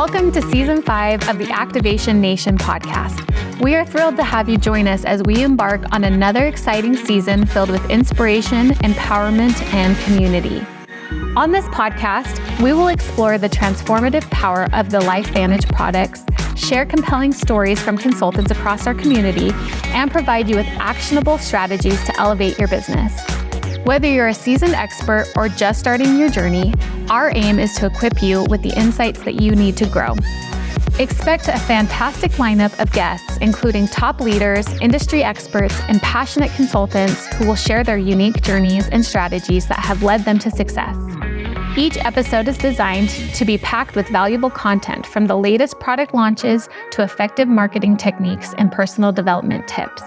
Welcome to Season 5 of the Activation Nation podcast. We are thrilled to have you join us as we embark on another exciting season filled with inspiration, empowerment, and community. On this podcast, we will explore the transformative power of the LifeVantage products, share compelling stories from consultants across our community, and provide you with actionable strategies to elevate your business. Whether you're a seasoned expert or just starting your journey, our aim is to equip you with the insights that you need to grow. Expect a fantastic lineup of guests, including top leaders, industry experts, and passionate consultants who will share their unique journeys and strategies that have led them to success. Each episode is designed to be packed with valuable content, from the latest product launches to effective marketing techniques and personal development tips.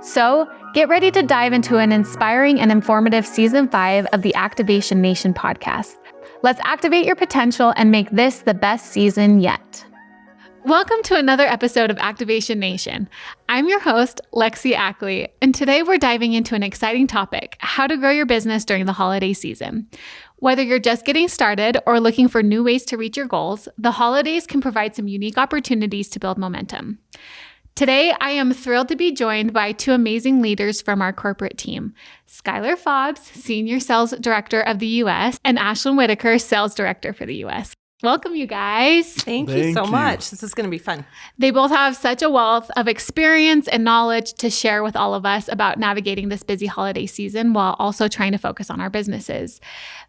So, get ready to dive into an inspiring and informative Season 5 of the Activation Nation podcast. Let's activate your potential and make this the best season yet. Welcome to another episode of Activation Nation. I'm your host, Lexi Ackley, and today we're diving into an exciting topic: how to grow your business during the holiday season. Whether you're just getting started or looking for new ways to reach your goals, the holidays can provide some unique opportunities to build momentum. Today, I am thrilled to be joined by two amazing leaders from our corporate team: Skylar Fobbs, Senior Sales Director of the U.S., and Ashlyn Whitaker, Sales Director for the U.S. Welcome, you guys. Thank you so much. This is going to be fun. They both have such a wealth of experience and knowledge to share with all of us about navigating this busy holiday season while also trying to focus on our businesses.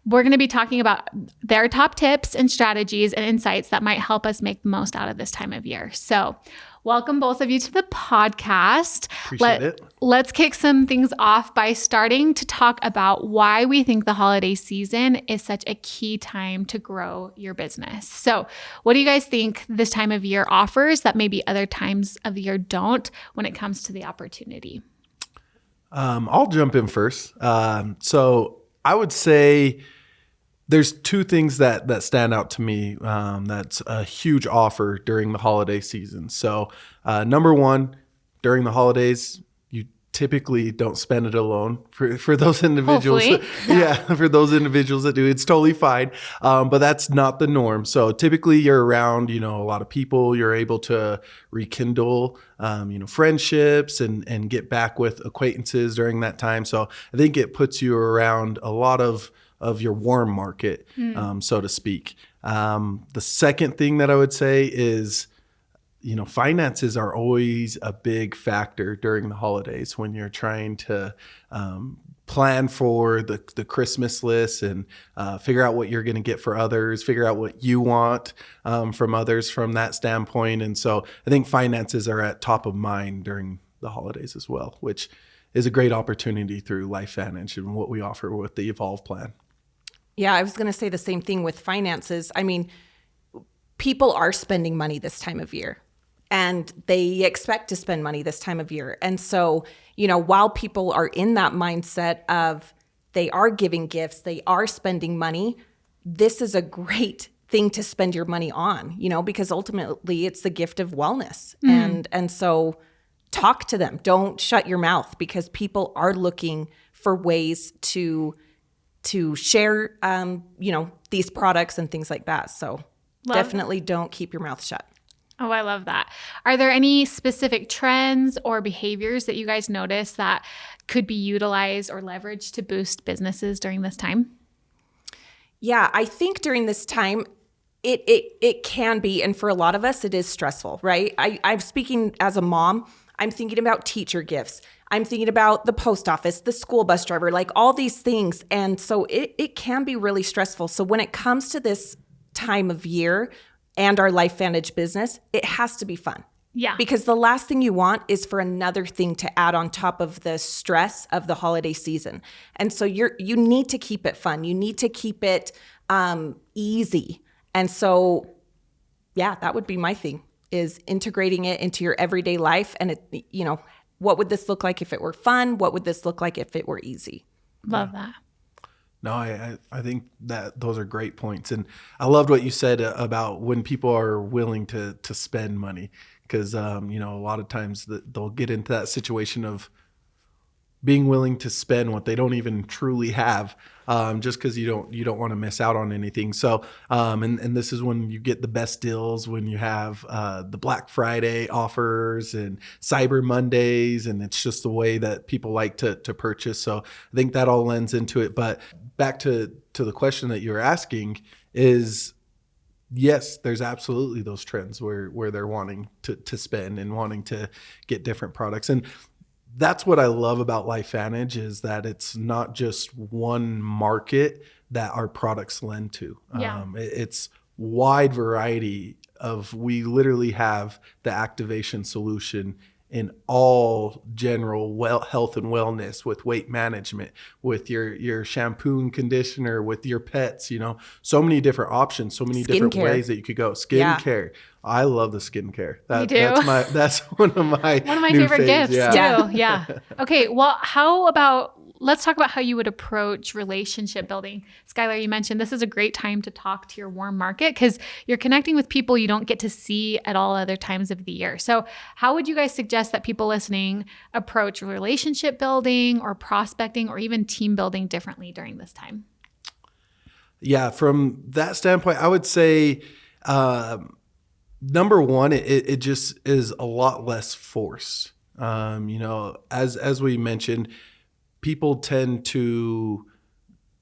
We're going to be talking about their top tips and strategies and insights that might help us make the most out of this time of year. So, welcome both of you to the podcast. Appreciate it. Let's kick some things off by starting to talk about why we think the holiday season is such a key time to grow your business. So, what do you guys think this time of year offers that maybe other times of the year don't when it comes to the opportunity? I'll jump in first. So I would say there's two things that stand out to me that's a huge offer during the holiday season. So number one, during the holidays, you typically don't spend it alone. For those individuals, for those individuals that do, it's totally fine. But that's not the norm. So typically you're around, a lot of people. You're able to rekindle, friendships and get back with acquaintances during that time. So I think it puts you around a lot of your warm market, so to speak. The second thing that I would say is, finances are always a big factor during the holidays when you're trying to plan for the Christmas list and figure out what you're going to get for others, figure out what you want from others from that standpoint. And so I think finances are at top of mind during the holidays as well, which is a great opportunity through LifeVantage and what we offer with the Evolve plan. Yeah, I was going to say the same thing with finances. I mean, people are spending money this time of year, and they expect to spend money this time of year. And so, while people are in that mindset of they are giving gifts, they are spending money, this is a great thing to spend your money on, because ultimately it's the gift of wellness. And so talk to them. Don't shut your mouth, because people are looking for ways to share, these products and things like that. So definitely don't keep your mouth shut. Oh, I love that. Are there any specific trends or behaviors that you guys notice that could be utilized or leveraged to boost businesses during this time? Yeah, I think during this time, it can be, and for a lot of us, it is stressful, right? I'm speaking as a mom. I'm thinking about teacher gifts. I'm thinking about the post office, the school bus driver, like all these things. And so it can be really stressful. So when it comes to this time of year and our LifeVantage business, it has to be fun. Yeah. Because the last thing you want is for another thing to add on top of the stress of the holiday season. And so you need to keep it fun. You need to keep it easy. And so, yeah, that would be my thing, is integrating it into your everyday life. And what would this look like if it were fun? What would this look like if it were easy? Love that. No, I think that those are great points. And I loved what you said about when people are willing to spend money, because, a lot of times they'll get into that situation of, being willing to spend what they don't even truly have, just because you don't want to miss out on anything. So, and this is when you get the best deals, when you have the Black Friday offers and Cyber Mondays, and it's just the way that people like to purchase. So I think that all lends into it. But back to the question that you're asking is, yes, there's absolutely those trends where they're wanting to spend and wanting to get different products. And that's what I love about LifeVantage, is that it's not just one market that our products lend to. Yeah. It's wide variety of, we literally have the activation solution in all general health and wellness, with weight management, with your shampoo and conditioner, with your pets, so many different options, so many different ways that you could go. Skincare. Yeah. I love the skincare. Me too. That's one of my favorite gifts yeah. too. Yeah. Okay. Well, let's talk about how you would approach relationship building. Skylar, you mentioned this is a great time to talk to your warm market because you're connecting with people you don't get to see at all other times of the year. So how would you guys suggest that people listening approach relationship building or prospecting or even team building differently during this time? Yeah, from that standpoint, I would say, number one, it just is a lot less force. As we mentioned, people tend to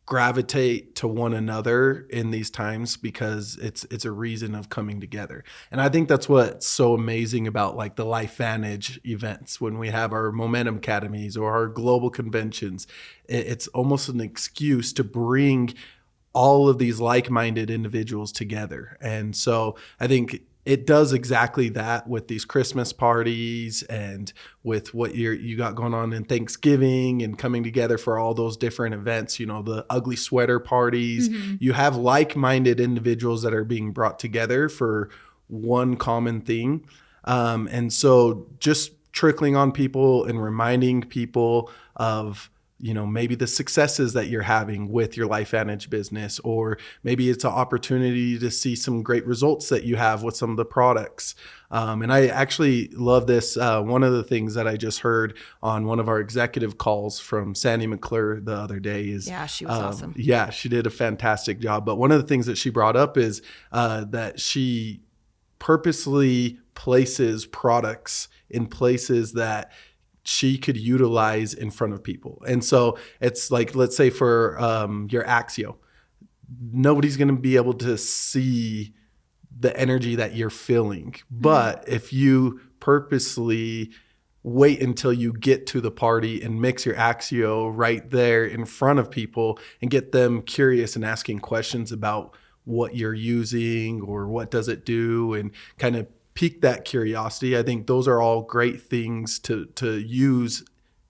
gravitate to one another in these times because it's a reason of coming together. And I think that's what's so amazing about like the LifeVantage events, when we have our Momentum Academies or our global conventions. It's almost an excuse to bring all of these like-minded individuals together. And so I think it does exactly that with these Christmas parties and with what you got going on in Thanksgiving and coming together for all those different events, the ugly sweater parties. Mm-hmm. You have like-minded individuals that are being brought together for one common thing. And so just trickling on people and reminding people of maybe the successes that you're having with your LifeVantage business, or maybe it's an opportunity to see some great results that you have with some of the products. And I actually love this. One of the things that I just heard on one of our executive calls from Sandy McClure the other day is, yeah, she was awesome. Yeah, she did a fantastic job. But one of the things that she brought up is that she purposely places products in places that she could utilize in front of people. And so it's like, let's say for your Axio, nobody's going to be able to see the energy that you're feeling. But if you purposely wait until you get to the party and mix your Axio right there in front of people and get them curious and asking questions about what you're using or what does it do, and kind of pique that curiosity. I think those are all great things to use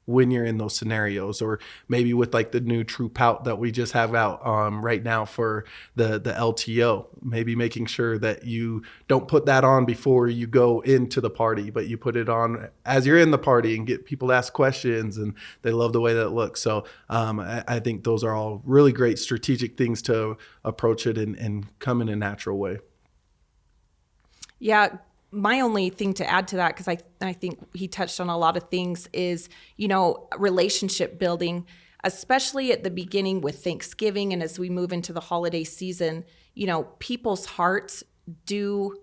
when you're in those scenarios, or maybe with like the new True Pout that we just have out right now for the LTO, maybe making sure that you don't put that on before you go into the party, but you put it on as you're in the party and get people to ask questions, and they love the way that it looks. So I think those are all really great strategic things to approach it and come in a natural way. Yeah. My only thing to add to that, because I think he touched on a lot of things, is, relationship building, especially at the beginning with Thanksgiving and as we move into the holiday season. People's hearts do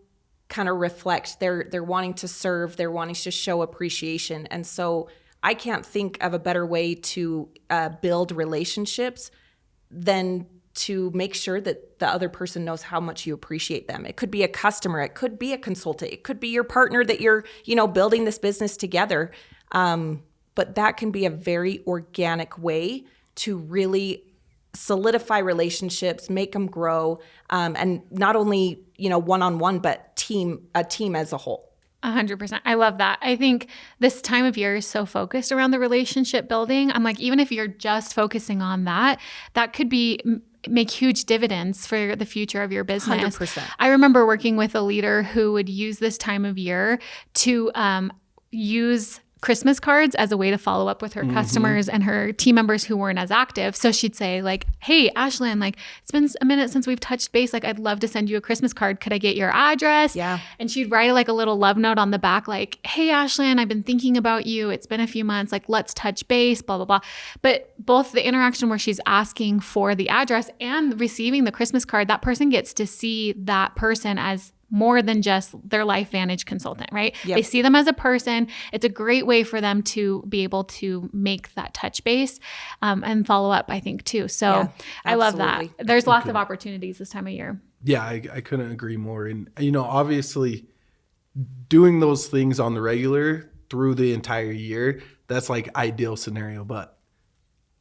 kind of reflect they're wanting to serve, they're wanting to show appreciation. And so I can't think of a better way to build relationships than to make sure that the other person knows how much you appreciate them. It could be a customer, it could be a consultant, it could be your partner that you're, building this business together. But that can be a very organic way to really solidify relationships, make them grow, and not only, one-on-one, but a team as a whole. 100%. I love that. I think this time of year is so focused around the relationship building. I'm like, even if you're just focusing on that could make huge dividends for the future of your business. 100%. I remember working with a leader who would use this time of year to use Christmas cards as a way to follow up with her customers and her team members who weren't as active. So she'd say like, hey, Ashlyn, like it's been a minute since we've touched base. Like I'd love to send you a Christmas card. Could I get your address? Yeah. And she'd write like a little love note on the back, like, hey, Ashlyn, I've been thinking about you. It's been a few months. Like let's touch base, blah, blah, blah. But both the interaction where she's asking for the address and receiving the Christmas card, that person gets to see that person as more than just their LifeVantage consultant, right? Yep. They see them as a person. It's a great way for them to be able to make that touch base and follow up, I think, too. So Yeah, I love that. absolutely. There's lots of opportunities this time of year. Yeah, I couldn't agree more. And, obviously doing those things on the regular through the entire year, that's like ideal scenario, but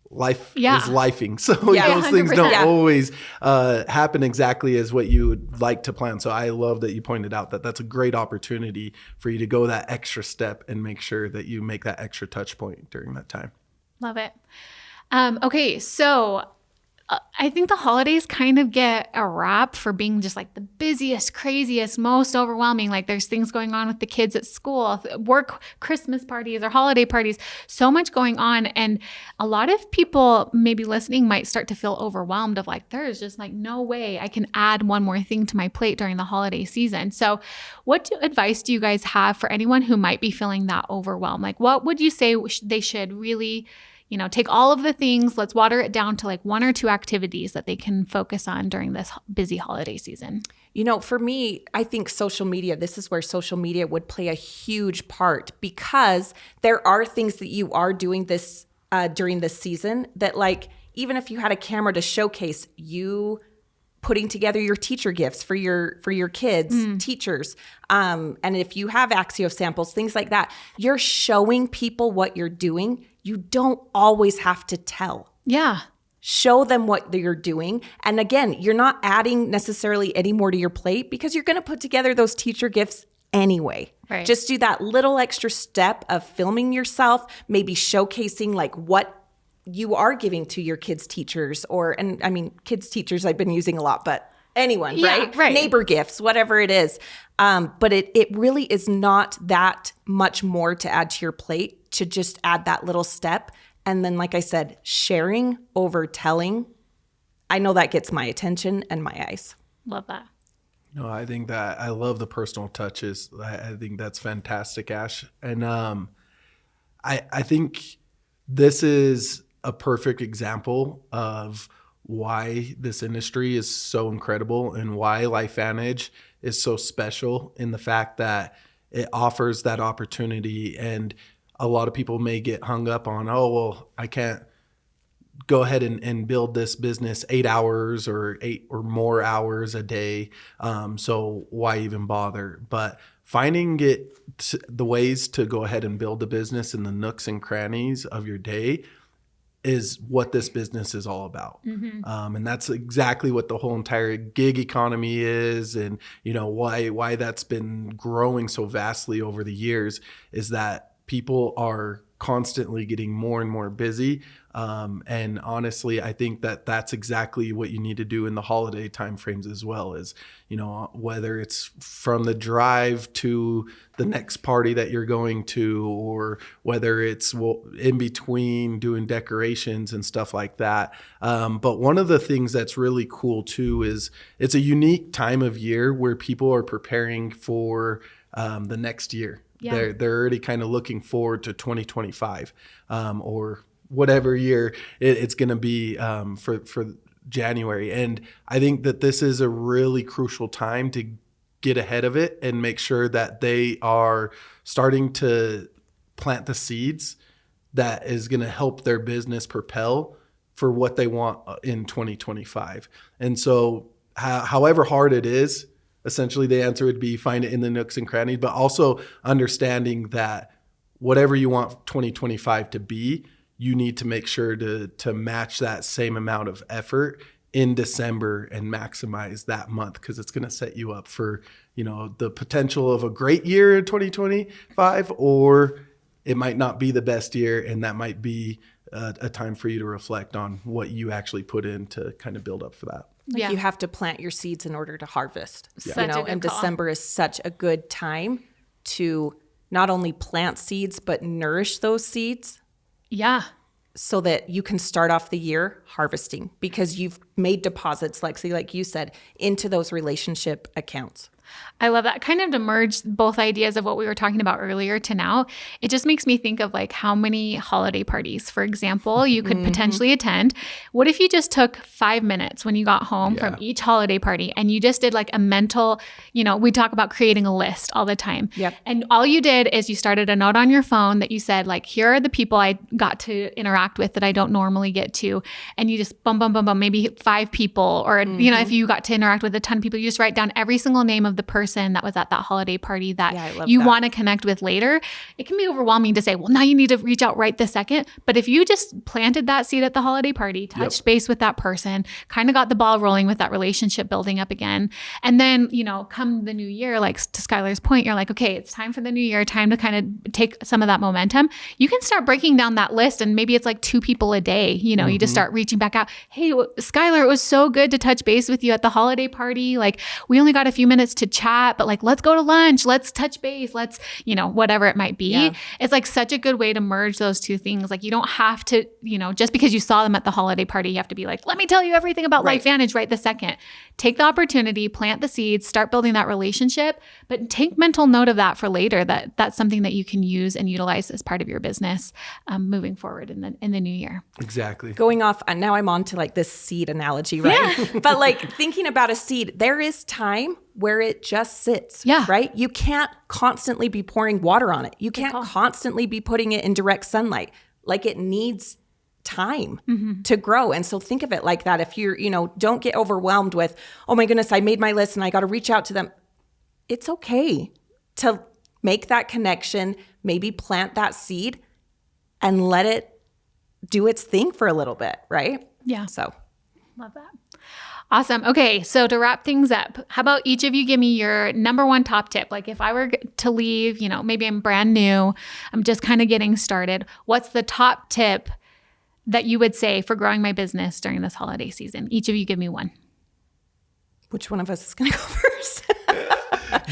life is lifing. So those things 100%. don't always happen exactly as what you would like to plan. So I love that you pointed out that that's a great opportunity for you to go that extra step and make sure that you make that extra touch point during that time. Love it. Okay, so I think the holidays kind of get a rap for being just like the busiest, craziest, most overwhelming. Like there's things going on with the kids at school, work, Christmas parties or holiday parties, so much going on. And a lot of people maybe listening might start to feel overwhelmed of like, there's just like no way I can add one more thing to my plate during the holiday season. So what advice do you guys have for anyone who might be feeling that overwhelmed? Like what would you say they should really take all of the things, let's water it down to like one or two activities that they can focus on during this busy holiday season? For me, I think social media, this is where social media would play a huge part, because there are things that you are doing this during this season that, like, even if you had a camera to showcase you putting together your teacher gifts for your kids, teachers. And if you have Axio samples, things like that, you're showing people what you're doing. You don't always have to tell. Yeah. Show them what you're doing. And again, you're not adding necessarily any more to your plate because you're going to put together those teacher gifts anyway. Right. Just do that little extra step of filming yourself, maybe showcasing like what you are giving to your kids' teachers, kids' teachers I've been using a lot, but anyone, right? Neighbor gifts, whatever it is. But it really is not that much more to add to your plate, to just add that little step. And then, like I said, sharing over telling, I know that gets my attention and my eyes. Love that. No, I think that I love the personal touches. I think that's fantastic, Ash. And I think this is a perfect example of why this industry is so incredible and why LifeVantage is so special, in the fact that it offers that opportunity. And a lot of people may get hung up on, I can't go ahead and build this business 8 hours or 8 or more hours a day. So why even bother? But finding the ways to go ahead and build the business in the nooks and crannies of your day is what this business is all about. And that's exactly what the whole entire gig economy is. And, why that's been growing so vastly over the years is that people are constantly getting more and more busy. And honestly, I think that that's exactly what you need to do in the holiday timeframes as well, is, whether it's from the drive to the next party that you're going to, or whether it's in between doing decorations and stuff like that. But one of the things that's really cool too is it's a unique time of year where people are preparing for the next year. Yeah. They're already kind of looking forward to 2025 or whatever year it's going to be for January. And I think that this is a really crucial time to get ahead of it and make sure that they are starting to plant the seeds that is going to help their business propel for what they want in 2025. And so however hard it is, essentially the answer would be find it in the nooks and crannies, but also understanding that whatever you want 2025 to be, you need to make sure to match that same amount of effort in December and maximize that month, because it's going to set you up for, the potential of a great year in 2025, or it might not be the best year, and that might be a time for you to reflect on what you actually put in to kind of build up for that. You have to plant your seeds in order to harvest. Yeah. And December is such a good time to not only plant seeds, but nourish those seeds. Yeah. So that you can start off the year harvesting because you've made deposits, Lexi, like you said, into those relationship accounts. I love that. Kind of to merge both ideas of what we were talking about earlier to now, it just makes me think of like how many holiday parties, for example, you could potentially attend. What if you just took 5 minutes when you got home from each holiday party and you just did like a mental, we talk about creating a list all the time. Yep. And all you did is you started a note on your phone that you said like, here are the people I got to interact with that I don't normally get to. And you just bum, maybe 5 people or, if you got to interact with a ton of people, you just write down every single name of the person that was at that holiday party that you want to connect with later. It can be overwhelming to say, well, now you need to reach out right this second. But if you just planted that seed at the holiday party, touched base with that person, kind of got the ball rolling with that relationship building up again. And then, come the new year, like to Skylar's point, you're like, okay, it's time for the new year, time to kind of take some of that momentum. You can start breaking down that list and maybe it's like 2 people a day. You just start reaching back out. Hey, Skylar, it was so good to touch base with you at the holiday party. Like we only got a few minutes to chat, but like, let's go to lunch, let's touch base, let's, whatever it might be. Yeah. It's like such a good way to merge those two things. Like you don't have to, just because you saw them at the holiday party, you have to be like, let me tell you everything about LifeVantage right this second. Take the opportunity, plant the seeds, start building that relationship, but take mental note of that for later, that's something that you can use and utilize as part of your business moving forward in the new year. Exactly. Going off, and now I'm on to like this seed analogy, right? Yeah. But like thinking about a seed, there is time where it just sits, right? You can't constantly be pouring water on it. You can't constantly be putting it in direct sunlight. Like it needs time to grow. And so think of it like that. If you're, don't get overwhelmed with, oh my goodness, I made my list and I got to reach out to them. It's okay to make that connection, maybe plant that seed and let it do its thing for a little bit, right? Yeah. So love that. Awesome. Okay. So to wrap things up, how about each of you give me your number one top tip? Like if I were to leave, maybe I'm brand new, I'm just kind of getting started. What's the top tip that you would say for growing my business during this holiday season? Each of you give me one. Which one of us is going to go first?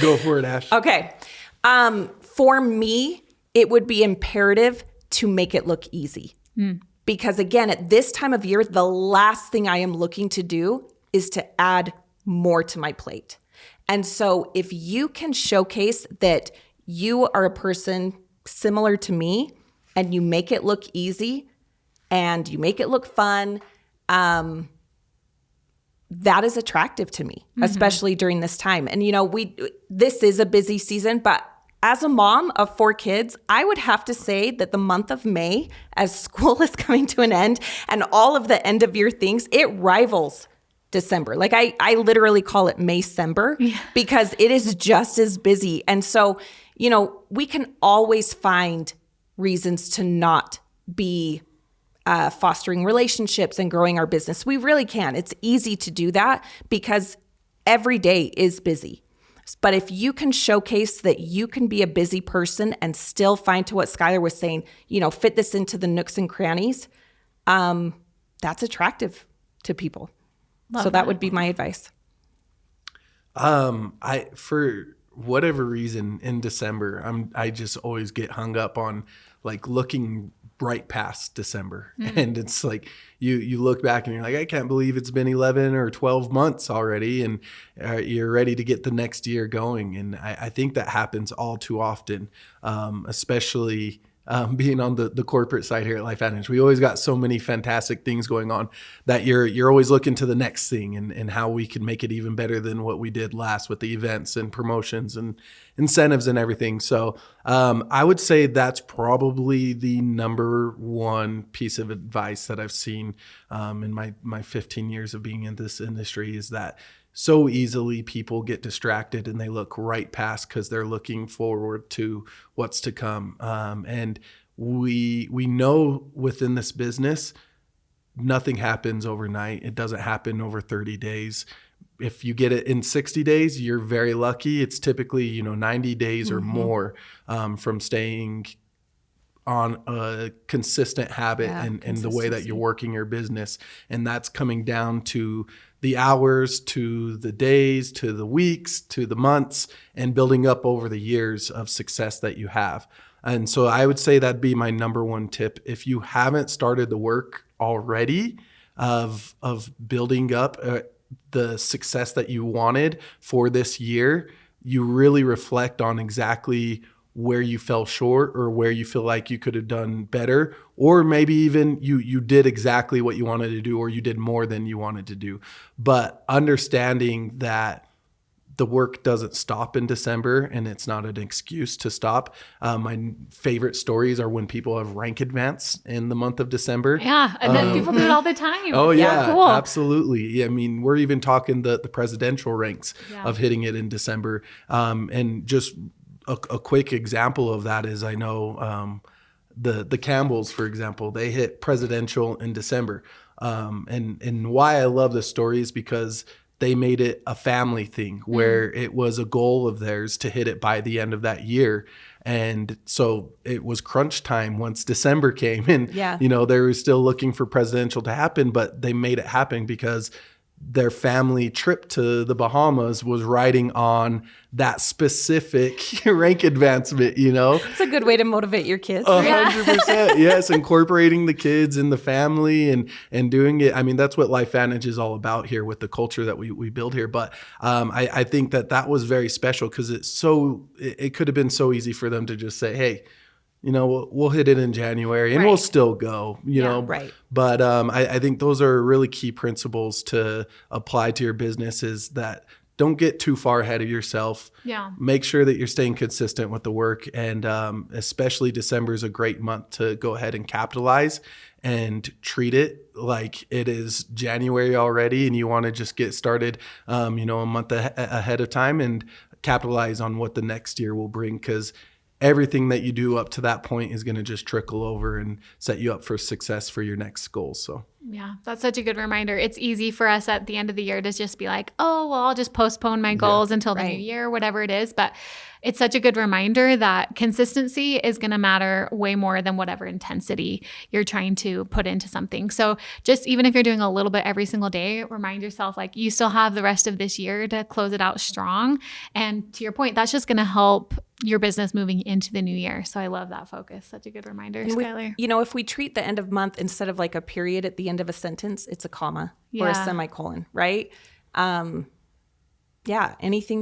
Go for it, Ash. Okay. For me, it would be imperative to make it look easy. Because again, at this time of year, the last thing I am looking to do is to add more to my plate. And so if you can showcase that you are a person similar to me and you make it look easy and you make it look fun, that is attractive to me, especially during this time. And this is a busy season, but as a mom of 4 kids, I would have to say that the month of May, as school is coming to an end and all of the end of year things, it rivals December. Like I literally call it Maycember because it is just as busy. And so, we can always find reasons to not be fostering relationships and growing our business. We really can. It's easy to do that because every day is busy. But if you can showcase that you can be a busy person and still find, to what Skylar was saying, fit this into the nooks and crannies, that's attractive to people. So that would be my advice. For whatever reason in December, I just always get hung up on like looking right past December. And it's like you look back and you're like, I can't believe it's been 11 or 12 months already. And you're ready to get the next year going. And I think that happens all too often, especially being on the corporate side here at LifeVantage. We always got so many fantastic things going on that you're always looking to the next thing and how we can make it even better than what we did last with the events and promotions and incentives and everything. So I would say that's probably the number one piece of advice that I've seen in my 15 years of being in this industry is that so easily people get distracted and they look right past because they're looking forward to what's to come. And we know within this business, nothing happens overnight. It doesn't happen over 30 days. If you get it in 60 days, you're very lucky. It's typically, 90 days or more from staying on a consistent habit and the way that you're working your business. And that's coming down to the hours to the days to the weeks to the months, and building up over the years of success that you have. And so I would say that'd be my number one tip. If you haven't started the work already of building up the success that you wanted for this year, you really reflect on exactly where you fell short or where you feel like you could have done better, or maybe even you did exactly what you wanted to do, or you did more than you wanted to do. But understanding that the work doesn't stop in December, and it's not an excuse to stop. My favorite stories are when people have rank advance in the month of December. Yeah, and then people do it all the time. Oh yeah, cool. Absolutely. I mean, we're even talking the presidential ranks of hitting it in December. And just a quick example of that is, I know the Campbells, for example, they hit presidential in December. And why I love this story is because they made it a family thing where it was a goal of theirs to hit it by the end of that year. And so it was crunch time once December came, and, they were still looking for presidential to happen, but they made it happen because their family trip to the Bahamas was riding on that specific rank advancement, It's a good way to motivate your kids. 100%. Yes. Incorporating the kids in the family and doing it. I mean, that's what LifeVantage is all about here with the culture that we build here. But I think that was very special because it could have been so easy for them to just say, hey, we'll hit it in January and we'll still go, Right. But I think those are really key principles to apply to your business, is that don't get too far ahead of yourself. Yeah. Make sure that you're staying consistent with the work. And especially December is a great month to go ahead and capitalize and treat it like it is January already, and you want to just get started, a month ahead of time and capitalize on what the next year will bring, because everything that you do up to that point is going to just trickle over and set you up for success for your next goals. So yeah, that's such a good reminder. It's easy for us at the end of the year to just be like, oh, well, I'll just postpone my goals until the new year, whatever it is. But it's such a good reminder that consistency is going to matter way more than whatever intensity you're trying to put into something. So just even if you're doing a little bit every single day, remind yourself like you still have the rest of this year to close it out strong. And to your point, that's just going to help your business moving into the new year. So I love that focus. Such a good reminder, Skylar. If we treat the end of month instead of like a period at the end of a sentence, it's a comma or a semicolon, right? Anything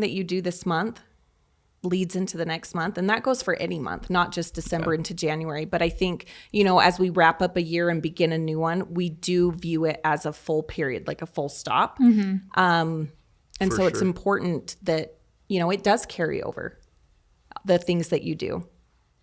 that you do this month leads into the next month. And that goes for any month, not just December into January. But I think, as we wrap up a year and begin a new one, we do view it as a full period, like a full stop. And so it's important that, it does carry over the things that you do.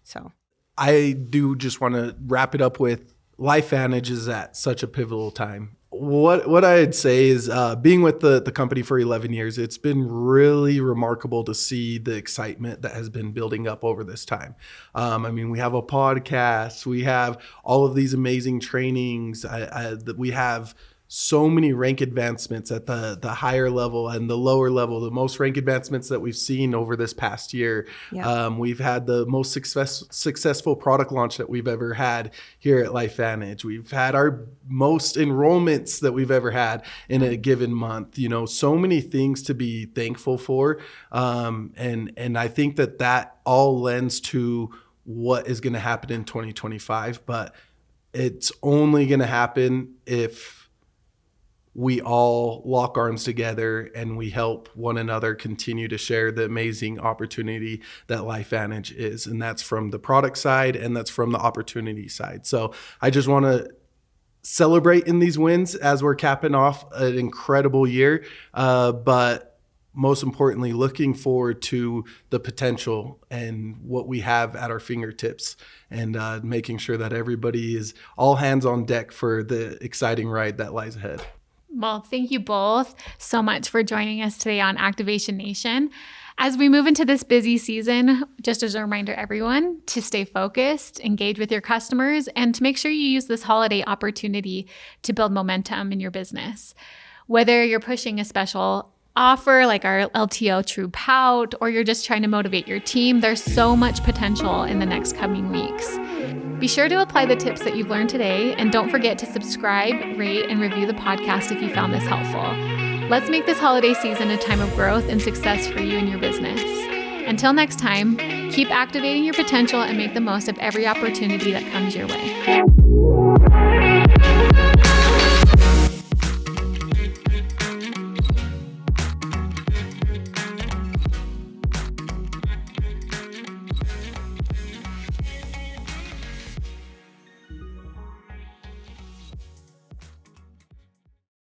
So I do just want to wrap it up with LifeVantage is at such a pivotal time. What I'd say is being with the company for 11 years, it's been really remarkable to see the excitement that has been building up over this time. We have a podcast, we have all of these amazing trainings, we have so many rank advancements at the higher level and the lower level, the most rank advancements that we've seen over this past year. We've had the most successful product launch that we've ever had here at LifeVantage. We've had our most enrollments that we've ever had in a given month. So many things to be thankful for. And I think that all lends to what is going to happen in 2025, but it's only going to happen if we all lock arms together and we help one another continue to share the amazing opportunity that LifeVantage is. And that's from the product side and that's from the opportunity side. So I just want to celebrate in these wins as we're capping off an incredible year. But most importantly, looking forward to the potential and what we have at our fingertips, and making sure that everybody is all hands on deck for the exciting ride that lies ahead. Well, thank you both so much for joining us today on Activation Nation. As we move into this busy season, just as a reminder, everyone, to stay focused, engage with your customers, and to make sure you use this holiday opportunity to build momentum in your business. Whether you're pushing a special offer like our LTO True Pout, or you're just trying to motivate your team, there's so much potential in the next coming weeks. Be sure to apply the tips that you've learned today, and don't forget to subscribe, rate, and review the podcast if you found this helpful. Let's make this holiday season a time of growth and success for you and your business. Until next time, keep activating your potential and make the most of every opportunity that comes your way.